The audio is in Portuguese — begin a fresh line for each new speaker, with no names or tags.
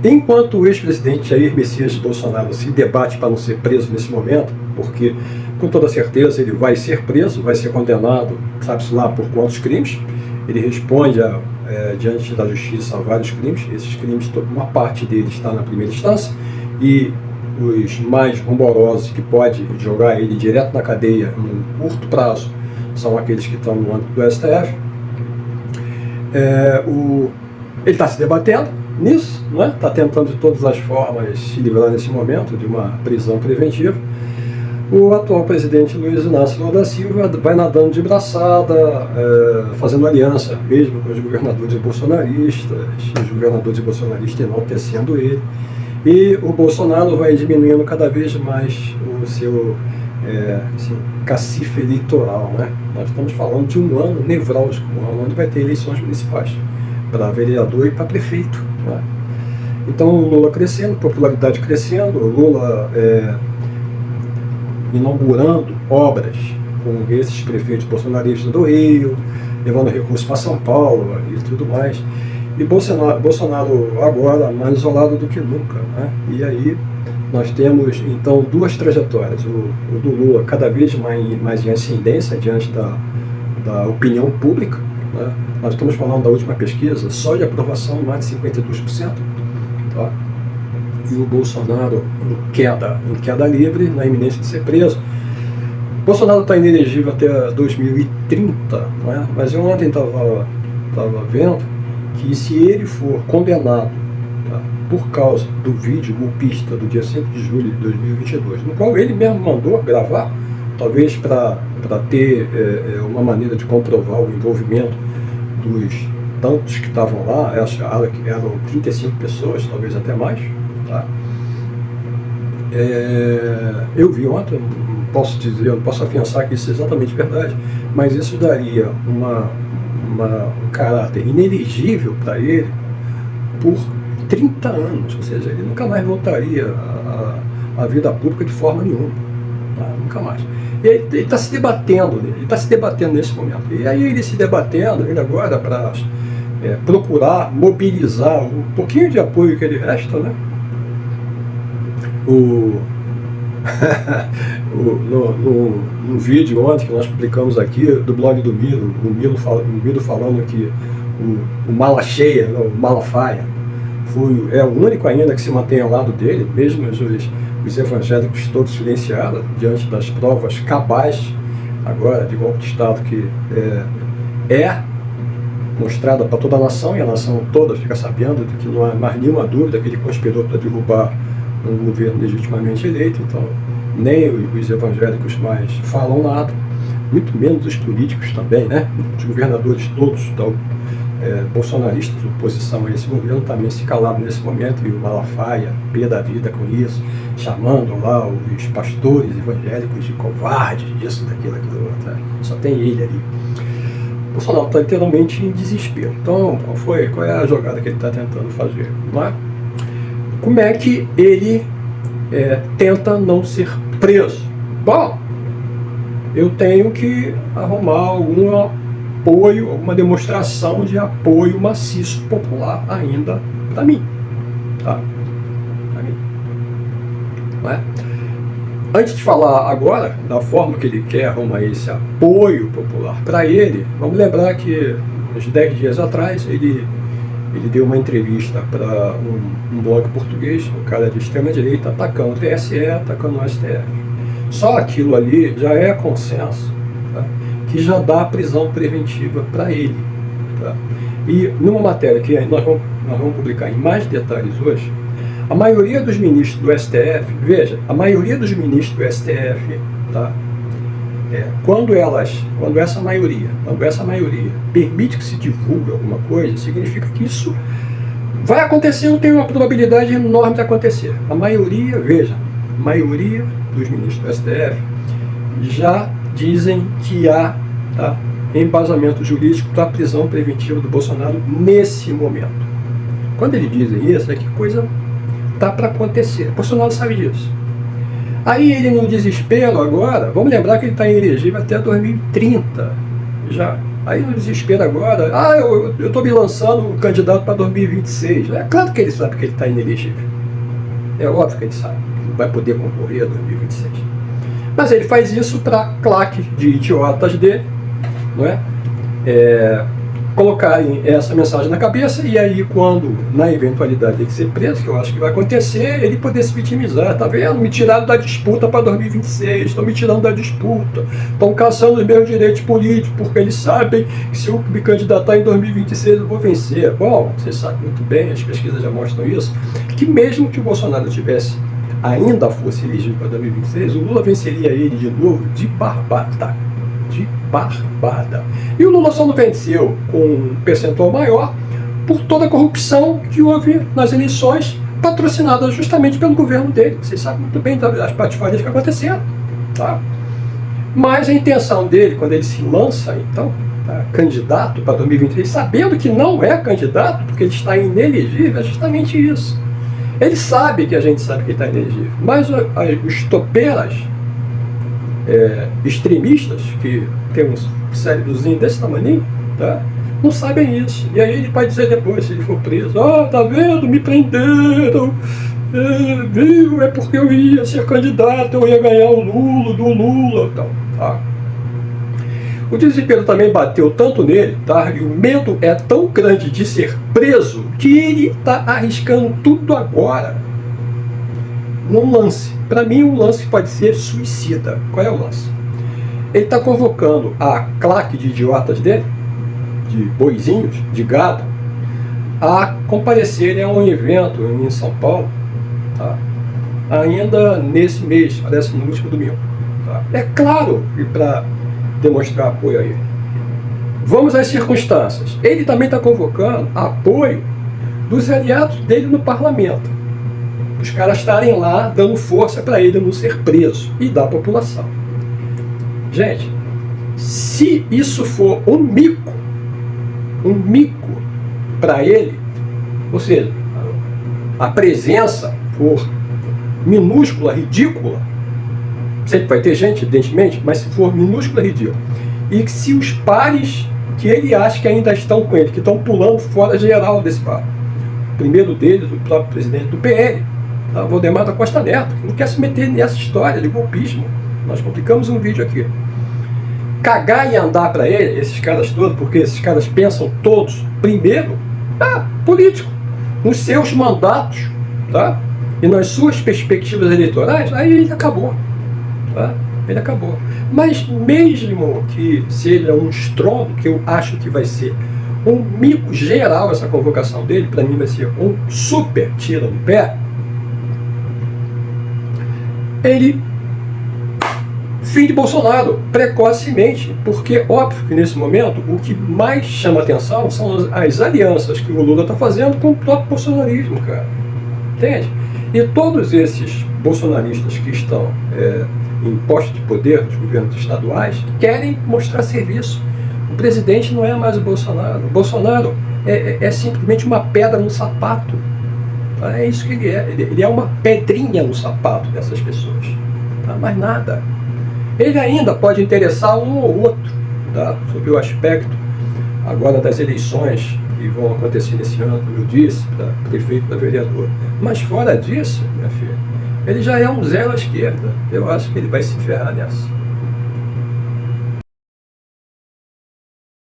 Enquanto o ex-presidente Jair Messias Bolsonaro se debate para não ser preso nesse momento, porque com toda certeza ele vai ser preso, vai ser condenado, sabe-se lá por quantos crimes, ele responde diante da justiça a vários crimes, esses crimes, uma parte deles está na primeira instância, e os mais rumorosos que pode jogar ele direto na cadeia em curto prazo são aqueles que estão no âmbito do STF. Ele está se debatendo nisso, né? Está tentando de todas as formas se livrar nesse momento de uma prisão preventiva. O atual presidente Luiz Inácio Lula da Silva vai nadando de braçada, fazendo aliança mesmo com os governadores bolsonaristas, os governadores bolsonaristas enaltecendo ele. E o Bolsonaro vai diminuindo cada vez mais o seu cacife eleitoral, né? Nós estamos falando de um ano nevrálgico, um ano onde vai ter eleições municipais para vereador e para prefeito, né? Então o Lula crescendo, popularidade crescendo, o Lula inaugurando obras com esses prefeitos bolsonaristas do Rio, levando recursos para São Paulo e tudo mais. E Bolsonaro agora mais isolado do que nunca, né? E aí nós temos então duas trajetórias, o do Lula cada vez mais em ascendência diante da opinião pública, né? Nós estamos falando da última pesquisa, só de aprovação mais de 52%, tá? E o Bolsonaro em queda livre, na iminência de ser preso. Bolsonaro está inelegível até 2030, né? Mas eu ontem estava vendo que se ele for condenado, tá, por causa do vídeo golpista do dia 5 de julho de 2022, no qual ele mesmo mandou gravar, talvez para ter uma maneira de comprovar o envolvimento dos tantos que estavam lá, acharam que eram 35 pessoas, talvez até mais, tá? Eu vi ontem, não posso dizer, não posso afiançar que isso é exatamente verdade, mas isso daria um caráter inelegível para ele por 30 anos, ou seja, ele nunca mais voltaria à vida pública de forma nenhuma, tá? Nunca mais. E ele está se debatendo, nesse momento. E aí ele se debatendo, ele agora para procurar mobilizar um pouquinho de apoio que ele resta, né? No vídeo ontem que nós publicamos aqui do blog do Miro, o Miro falando que o Malafaia, o Malafaia é o único ainda que se mantém ao lado dele, mesmo os evangélicos todos silenciados diante das provas cabais agora de golpe de Estado que é mostrada para toda a nação, e a nação toda fica sabendo de que não há mais nenhuma dúvida que ele conspirou para derrubar um governo legitimamente eleito. Então nem os evangélicos mais falam nada, muito menos os políticos também, né? Os governadores todos bolsonaristas, oposição a esse governo, também se calaram nesse momento, e o Malafaia, pé da vida com isso, chamando lá os pastores evangélicos de covardes, disso, daquilo, outro. Só tem ele ali. Bolsonaro está literalmente em desespero. Então, qual é a jogada que ele está tentando fazer? Não é? Como é que ele tenta não ser preso? Bom, eu tenho que arrumar algum apoio, alguma demonstração de apoio maciço popular ainda para mim, tá? Para mim. Não é? Antes de falar agora da forma que ele quer arrumar esse apoio popular para ele, vamos lembrar que uns 10 dias atrás ele deu uma entrevista para um blog português, um cara de extrema direita, atacando o TSE, atacando o STF. Só aquilo ali já é consenso, tá? Que já dá prisão preventiva para ele, tá? E numa matéria que nós vamos publicar em mais detalhes hoje, a maioria dos ministros do STF, veja, a maioria dos ministros do STF, tá? Quando essa maioria permite que se divulgue alguma coisa, significa que isso vai acontecer, não tem uma probabilidade enorme de acontecer. A maioria dos ministros do STF já dizem que há, tá, embasamento jurídico para a prisão preventiva do Bolsonaro nesse momento. Quando eles dizem isso, é que coisa está para acontecer. O Bolsonaro sabe disso. Aí ele, no desespero agora, vamos lembrar que ele está inelegível até 2030 já. Aí no desespero agora, eu estou me lançando candidato para 2026. É claro que ele sabe que ele está inelegível. É óbvio que ele sabe que não vai poder concorrer a 2026. Mas ele faz isso para claque de idiotas dele, não é? Colocarem essa mensagem na cabeça e aí quando, na eventualidade de ser preso, que eu acho que vai acontecer, ele poder se vitimizar. Tá vendo? Me tiraram da disputa para 2026, estão me tirando da disputa, estão caçando os meus direitos políticos, porque eles sabem que se eu me candidatar em 2026 eu vou vencer. Bom, você sabe muito bem, as pesquisas já mostram isso, que mesmo que o Bolsonaro ainda fosse elegido para 2026, o Lula venceria ele de novo de barbada. E o Lula só não venceu com um percentual maior por toda a corrupção que houve nas eleições patrocinadas justamente pelo governo dele. Vocês sabem muito bem das patifarias que aconteceram. Tá? Mas a intenção dele, quando ele se lança, então, candidato para 2023, sabendo que não é candidato, porque ele está inelegível, é justamente isso. Ele sabe que a gente sabe que ele está inelegível, mas os topeiras extremistas, que tem um cérebrozinho desse tamanho, tá? Não sabem isso. E aí ele pode dizer depois, se ele for preso, tá vendo, me prenderam, viu, é porque eu ia ser candidato, eu ia ganhar o Lula, do Lula, então, tá? O desespero também bateu tanto nele, tá? E o medo é tão grande de ser preso que ele está arriscando tudo agora. Num lance. Para mim, um lance pode ser suicida. Qual é o lance? Ele está convocando a claque de idiotas dele, de boizinhos, de gado, a comparecerem a um evento em São Paulo, tá? Ainda nesse mês, parece no último domingo. Tá? É claro que para demonstrar apoio a ele. Vamos às circunstâncias. Ele também está convocando apoio dos aliados dele no parlamento. Os caras estarem lá dando força para ele não ser preso e da população. Gente, se isso for um mico para ele, ou seja, a presença for minúscula, ridícula, sempre vai ter gente, evidentemente, mas se for minúscula, ridícula, e que se os pares que ele acha que ainda estão com ele, que estão pulando fora geral desse par, o primeiro deles, o próprio presidente do PL, Valdemar da Costa Neto, que não quer se meter nessa história de golpismo. Nós publicamos um vídeo aqui. Cagar e andar para ele, esses caras todos, porque esses caras pensam todos, primeiro, político, nos seus mandatos, tá? E nas suas perspectivas eleitorais, aí ele acabou. Tá? Ele acabou. Mas mesmo que seja um estrondo, que eu acho que vai ser um mico geral essa convocação dele, para mim vai ser um super tiro no pé, ele fim de Bolsonaro precocemente, porque óbvio que nesse momento o que mais chama atenção são as alianças que o Lula está fazendo com o próprio bolsonarismo, cara. Entende? E todos esses bolsonaristas que estão em postos de poder dos governos estaduais querem mostrar serviço. O presidente não é mais o Bolsonaro. O Bolsonaro é simplesmente uma pedra no sapato. É isso que ele é. Ele é uma pedrinha no sapato dessas pessoas. Tá? Mais nada. Ele ainda pode interessar um ou outro, tá? Sob o aspecto agora das eleições que vão acontecer nesse ano, como eu disse, para prefeito, para vereador. Mas fora disso, minha filha, ele já é um zero à esquerda. Eu acho que ele vai se ferrar nessa.